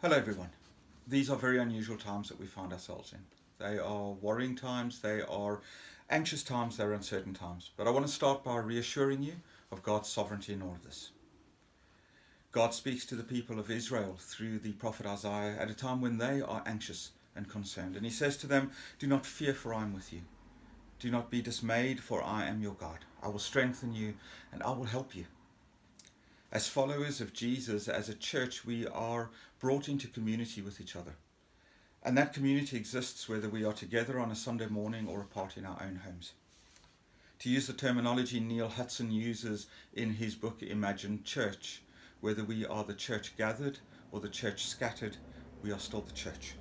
Hello everyone. These are very unusual times that we find ourselves in. They are worrying times, they are anxious times, they're uncertain times. But I want to start by reassuring you of God's sovereignty in all of this. God speaks to the people of Israel through the prophet Isaiah at a time when they are anxious and concerned. And he says to them, "Do not fear, for I am with you. Do not be dismayed, for I am your God. I will strengthen you and I will help you." As followers of Jesus, as a church, we are brought into community with each other. And that community exists whether we are together on a Sunday morning or apart in our own homes. To use the terminology Neil Hudson uses in his book Imagine Church, whether we are the church gathered or the church scattered, we are still the church.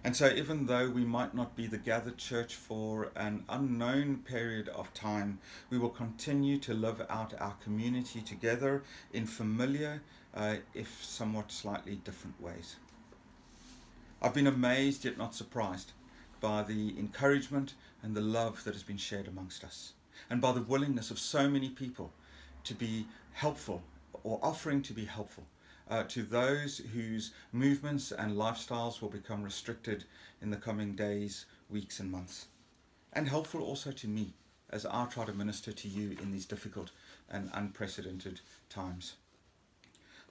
And so even though we might not be the gathered church for an unknown period of time, we will continue to live out our community together in familiar, if somewhat slightly different ways. I've been amazed yet not surprised by the encouragement and the love that has been shared amongst us, and by the willingness of so many people to be helpful or offering to be helpful to those whose movements and lifestyles will become restricted in the coming days, weeks and months. And helpful also to me as I try to minister to you in these difficult and unprecedented times.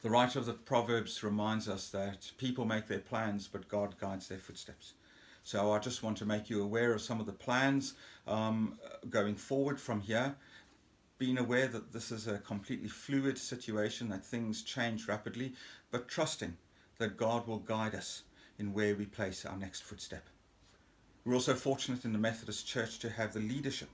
The writer of the Proverbs reminds us that people make their plans, but God guides their footsteps. So I just want to make you aware of some of the plans going forward from here, being aware that this is a completely fluid situation, that things change rapidly, but trusting that God will guide us in where we place our next footstep. We're also fortunate in the Methodist Church to have the leadership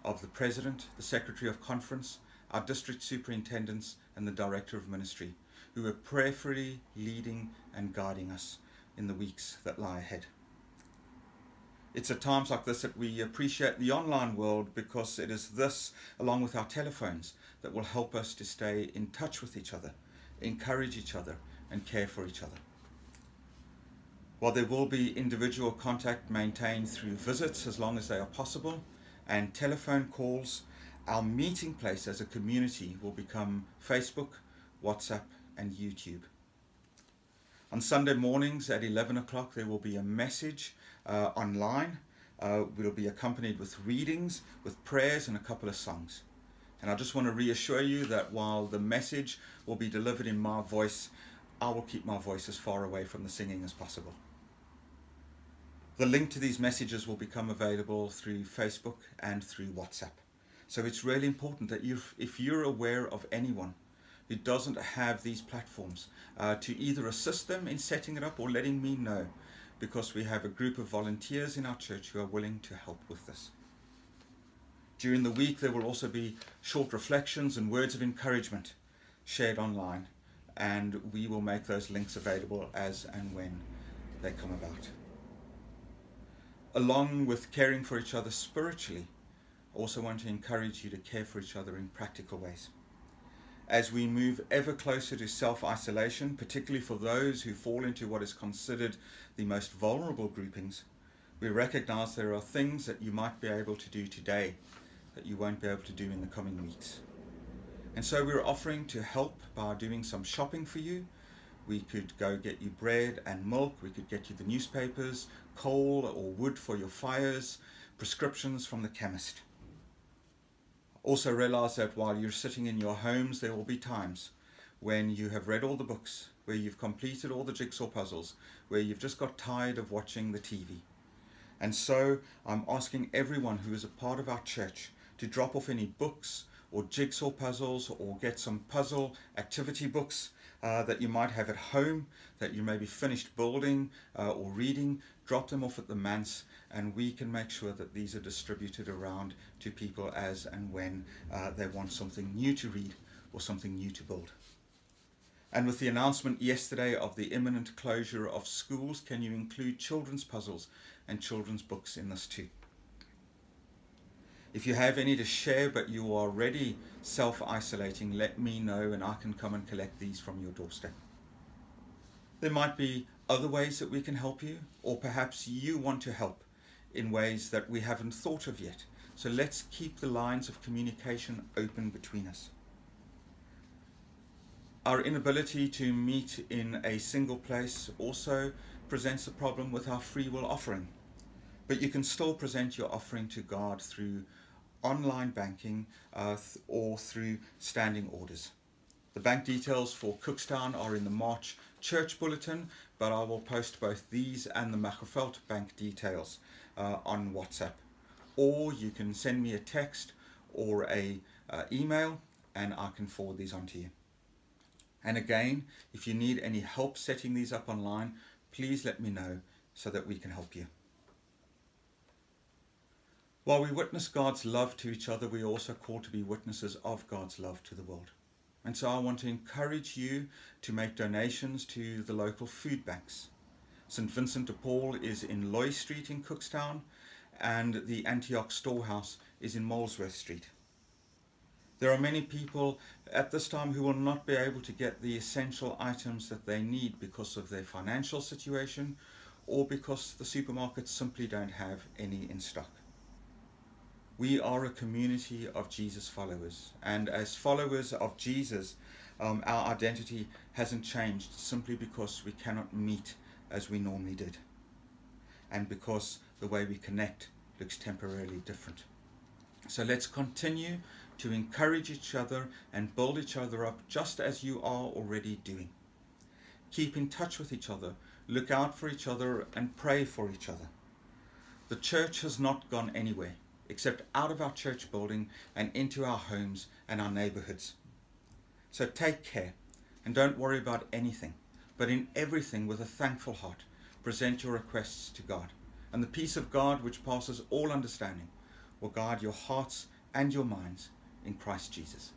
of the President, the Secretary of Conference, our District Superintendents and the Director of Ministry, who are prayerfully leading and guiding us in the weeks that lie ahead. It's at times like this that we appreciate the online world, because it is this, along with our telephones, that will help us to stay in touch with each other, encourage each other, and care for each other. While there will be individual contact maintained through visits as long as they are possible, and telephone calls, our meeting place as a community will become Facebook, WhatsApp, and YouTube. On Sunday mornings at 11 o'clock, there will be a message online. Will be accompanied with readings, with prayers and a couple of songs. And I just want to reassure you that while the message will be delivered in my voice, I will keep my voice as far away from the singing as possible. The link to these messages will become available through Facebook and through WhatsApp. So it's really important that if you're aware of anyone who doesn't have these platforms, to either assist them in setting it up or letting me know, because we have a group of volunteers in our church who are willing to help with this. During the week, there will also be short reflections and words of encouragement shared online, and we will make those links available as and when they come about. Along with caring for each other spiritually, I also want to encourage you to care for each other in practical ways. As we move ever closer to self-isolation, particularly for those who fall into what is considered the most vulnerable groupings, we recognize there are things that you might be able to do today that you won't be able to do in the coming weeks. And so we're offering to help by doing some shopping for you. We could go get you bread and milk, we could get you the newspapers, coal or wood for your fires, prescriptions from the chemist. Also realize that while you're sitting in your homes, there will be times when you have read all the books, where you've completed all the jigsaw puzzles, where you've just got tired of watching the TV. And so I'm asking everyone who is a part of our church to drop off any books or jigsaw puzzles, or get some puzzle activity books that you might have at home, that you may be finished building or reading. Drop them off at the manse, and we can make sure that these are distributed around to people as and when they want something new to read or something new to build. And with the announcement yesterday of the imminent closure of schools, can you include children's puzzles and children's books in this too? If you have any to share but you are already self-isolating, let me know and I can come and collect these from your doorstep. There might be other ways that we can help you, or perhaps you want to help in ways that we haven't thought of yet. So let's keep the lines of communication open between us. Our inability to meet in a single place also presents a problem with our free will offering. But you can still present your offering to God through online banking or through standing orders. The bank details for Cookstown are in the March church bulletin, but I will post both these and the Mageveld bank details on WhatsApp. Or you can send me a text or a email, and I can forward these on to you. And again, if you need any help setting these up online, please let me know so that we can help you. While we witness God's love to each other, we are also called to be witnesses of God's love to the world. And so I want to encourage you to make donations to the local food banks. St. Vincent de Paul is in Loy Street in Cookstown, and the Antioch Storehouse is in Molesworth Street. There are many people at this time who will not be able to get the essential items that they need because of their financial situation or because the supermarkets simply don't have any in stock. We are a community of Jesus followers, and as followers of Jesus, our identity hasn't changed simply because we cannot meet as we normally did, and because the way we connect looks temporarily different. So let's continue to encourage each other and build each other up just as you are already doing. Keep in touch with each other, look out for each other, and pray for each other. The church has not gone anywhere except out of our church building and into our homes and our neighborhoods. So take care and don't worry about anything, but in everything with a thankful heart, present your requests to God. And the peace of God, which passes all understanding, will guard your hearts and your minds in Christ Jesus.